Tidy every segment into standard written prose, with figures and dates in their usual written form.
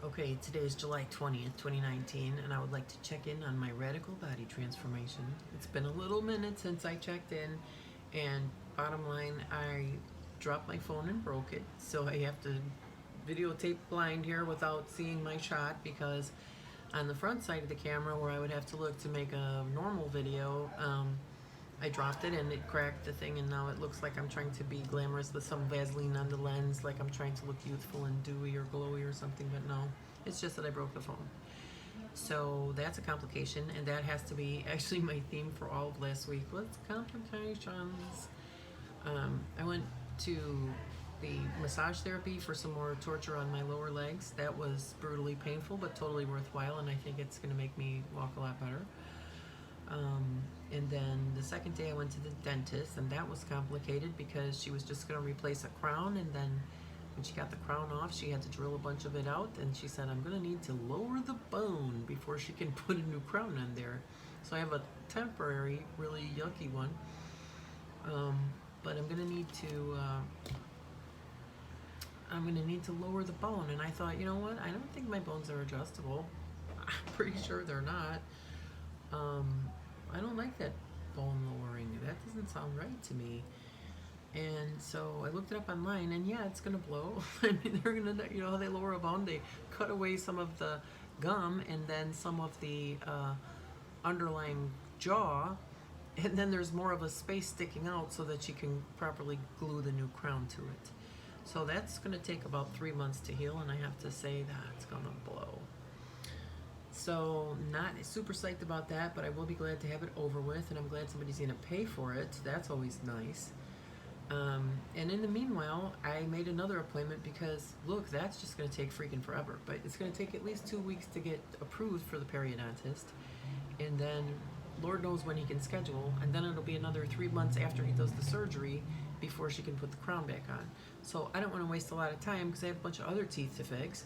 Okay, today is July 20th, 2019, and I would like to check in on my radical body transformation. It's been a little minute since I checked in, and bottom line, I dropped my phone and broke it, so I have to videotape blind here without seeing my shot because on the front side of the camera where I would have to look to make a normal video, I dropped it and it cracked the thing, and now it looks like I'm trying to be glamorous with some Vaseline on the lens, like I'm trying to look youthful and dewy or glowy or something, but no, it's just that I broke the phone. So that's a complication, and that has to be actually my theme for all of last week. What's complications? I went to the massage therapy for some more torture on my lower legs. That was brutally painful, but totally worthwhile, and I think it's going to make me walk a lot better. And then the second day I went to the dentist, and that was complicated because she was just going to replace a crown, and then when she got the crown off, she had to drill a bunch of it out, and she said, I'm going to need to lower the bone before she can put a new crown on there. So I have a temporary, really yucky one, but I'm going to need to lower the bone. And I thought, you know what, I don't think my bones are adjustable. I'm pretty sure they're not. I don't like that bone lowering. That doesn't sound right to me. And so I looked it up online, and yeah, it's gonna blow. I mean, they're gonna, you know how they lower a bone? They cut away some of the gum and then some of the underlying jaw, and then there's more of a space sticking out so that you can properly glue the new crown to it. So that's gonna take about 3 months to heal, and I have to say that's gonna blow. So not super psyched about that, but I will be glad to have it over with, and I'm glad somebody's going to pay for it. That's always nice. And in the meanwhile, I made another appointment because, look, that's just going to take freaking forever. But it's going to take at least 2 weeks to get approved for the periodontist. And then Lord knows when he can schedule. And then it'll be another 3 months after he does the surgery before she can put the crown back on. So I don't want to waste a lot of time because I have a bunch of other teeth to fix.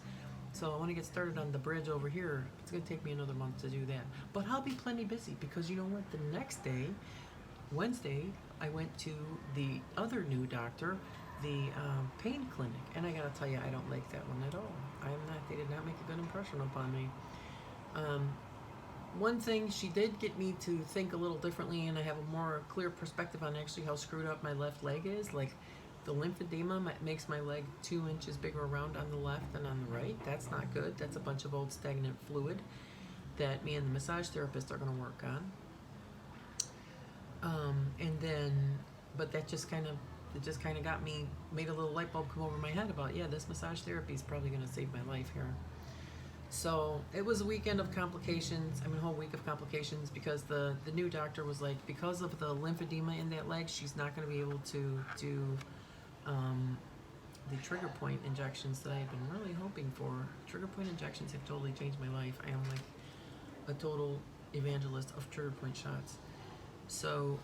So I want to get started on the bridge over here. It's going to take me another month to do that. But I'll be plenty busy because you know what? The next day, Wednesday, I went to the other new doctor, the pain clinic. And I got to tell you, I don't like that one at all. They did not make a good impression upon me. One thing, she did get me to think a little differently, and I have a more clear perspective on actually how screwed up my left leg is. Like, the lymphedema makes my leg 2 inches bigger around on the left than on the right. That's not good. That's a bunch of old stagnant fluid that me and the massage therapist are going to work on. But that just kind of got me, made a little light bulb come over my head about, yeah, this massage therapy is probably going to save my life here. So it was a weekend of complications. I mean, a whole week of complications because the new doctor was like, because of the lymphedema in that leg, she's not going to be able to do the trigger point injections that I had been really hoping for. Trigger point injections have totally changed my life. I am like a total evangelist of trigger point shots. So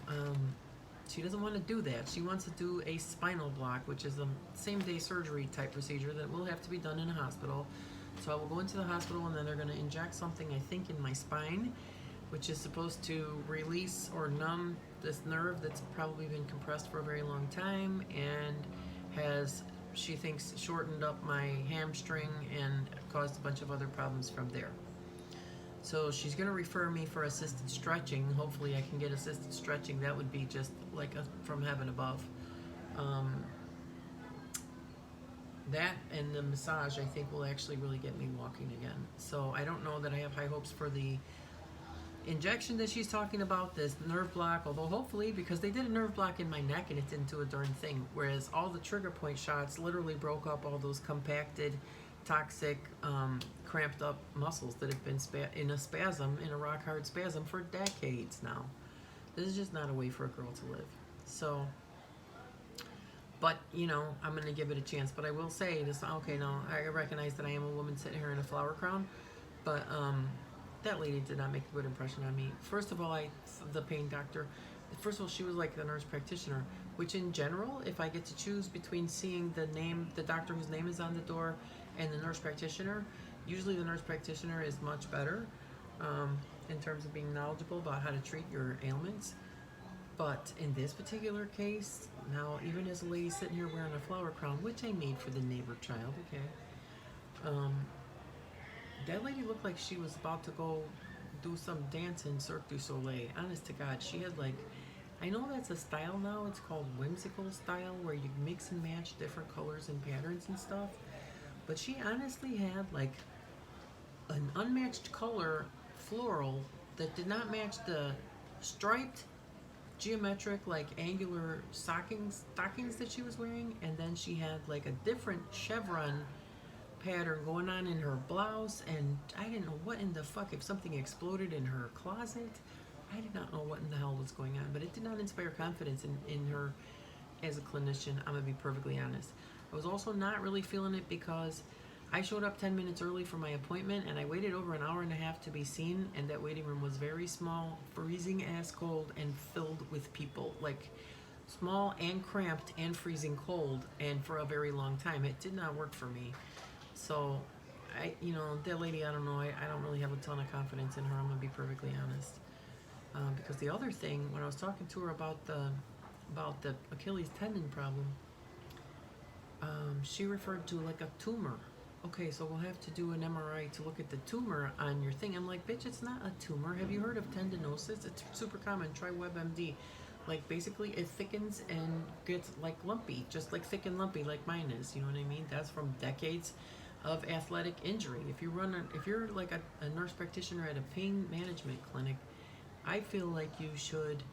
she doesn't want to do that. She wants to do a spinal block, which is a same day surgery type procedure that will have to be done in a hospital. So I will go into the hospital, and then they're going to inject something, I think, in my spine, which is supposed to release or numb this nerve that's probably been compressed for a very long time and has, she thinks, shortened up my hamstring and caused a bunch of other problems from there. So she's going to refer me for assisted stretching. Hopefully I can get assisted stretching. That would be just like from heaven above. That and the massage, I think, will actually really get me walking again. So I don't know that I have high hopes for the injection that she's talking about, this nerve block, although hopefully, because they did a nerve block in my neck and it didn't do a darn thing, whereas all the trigger point shots literally broke up all those compacted, toxic, cramped up muscles that have been in a rock hard spasm for decades now. This is just not a way for a girl to live. So, but, you know, I'm going to give it a chance. But I will say this, okay, now, I recognize that I am a woman sitting here in a flower crown, but that lady did not make a good impression on me. First of all, the pain doctor, first of all, she was like the nurse practitioner, which in general, if I get to choose between seeing the doctor whose name is on the door and the nurse practitioner, usually the nurse practitioner is much better in terms of being knowledgeable about how to treat your ailments. But in this particular case, now even as a lady sitting here wearing a flower crown, which I made for the neighbor child, okay, That lady looked like she was about to go do some dance in Cirque du Soleil. Honest to God, she had like, I know that's a style now. It's called whimsical style, where you mix and match different colors and patterns and stuff. But she honestly had like an unmatched color floral that did not match the striped geometric like angular stockings that she was wearing, and then she had like a different chevron pattern going on in her blouse, and I didn't know what in the fuck, if something exploded in her closet. I did not know what in the hell was going on, but it did not inspire confidence in her as a clinician. I'm gonna be perfectly honest. I was also not really feeling it because I showed up 10 minutes early for my appointment, and I waited over an hour and a half to be seen, and that waiting room was very small, freezing ass cold, and filled with people. Like, small and cramped and freezing cold, and for a very long time. It did not work for me. So, that lady, I don't know, I don't really have a ton of confidence in her, I'm gonna be perfectly honest. Because the other thing, when I was talking to her about the Achilles tendon problem, she referred to like a tumor. Okay, so we'll have to do an MRI to look at the tumor on your thing. I'm like, bitch, it's not a tumor. Have you heard of tendinosis? It's super common. Try WebMD. Like, basically, it thickens and gets like lumpy, just like thick and lumpy, like mine is. You know what I mean? That's from decades of athletic injury. If you're like a nurse practitioner at a pain management clinic, I feel like you should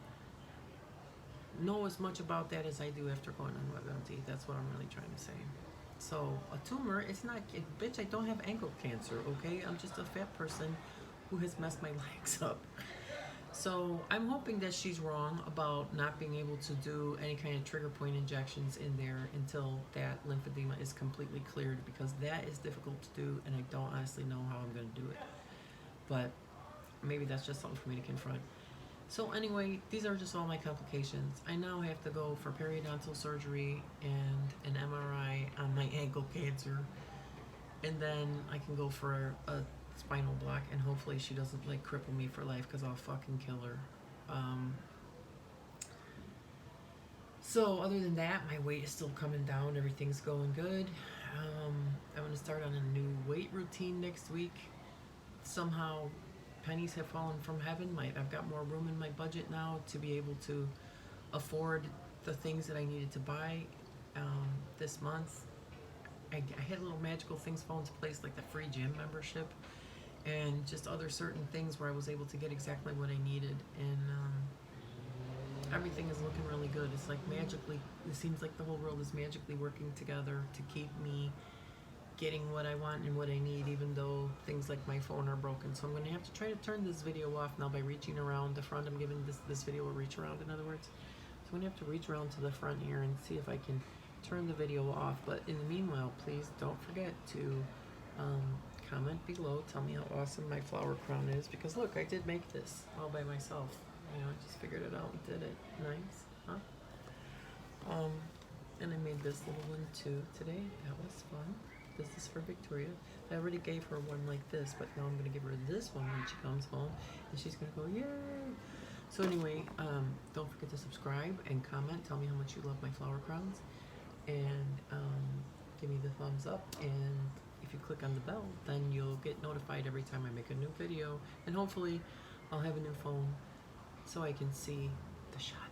know as much about that as I do after going on WebMD. That's what I'm really trying to say. So a tumor, it's not, bitch, I don't have ankle cancer, okay? I'm just a fat person who has messed my legs up. So I'm hoping that she's wrong about not being able to do any kind of trigger point injections in there until that lymphedema is completely cleared, because that is difficult to do, and I don't honestly know how I'm going to do it. But maybe that's just something for me to confront. So anyway, these are just all my complications. I now have to go for periodontal surgery and an MRI on my ankle cancer, and then I can go for a spinal block, and hopefully she doesn't like cripple me for life, because I'll fucking kill her. So other than that, my weight is still coming down. Everything's going good. I'm gonna start on a new weight routine next week. Somehow pennies have fallen from heaven. I've got more room in my budget now to be able to afford the things that I needed to buy this month. I had little magical things fall into place, like the free gym membership and just other certain things where I was able to get exactly what I needed, and everything is looking really good. It's like magically, it seems like the whole world is magically working together to keep me getting what I want and what I need, even though things like my phone are broken. So I'm going to have to try to turn this video off now by reaching around the front. I'm giving this video a reach around, in other words. So I'm going to have to reach around to the front here and see if I can turn the video off. But in the meanwhile, please don't forget to comment below. Tell me how awesome my flower crown is, because look, I did make this all by myself. I just figured it out and did it. Nice, huh? And I made this little one too today. That was fun. This is for Victoria. I already gave her one like this, but now I'm going to give her this one when she comes home, and she's going to go, yay! So anyway, don't forget to subscribe and comment. Tell me how much you love my flower crowns, and give me the thumbs up, and if you click on the bell, then you'll get notified every time I make a new video, and hopefully I'll have a new phone so I can see the shot.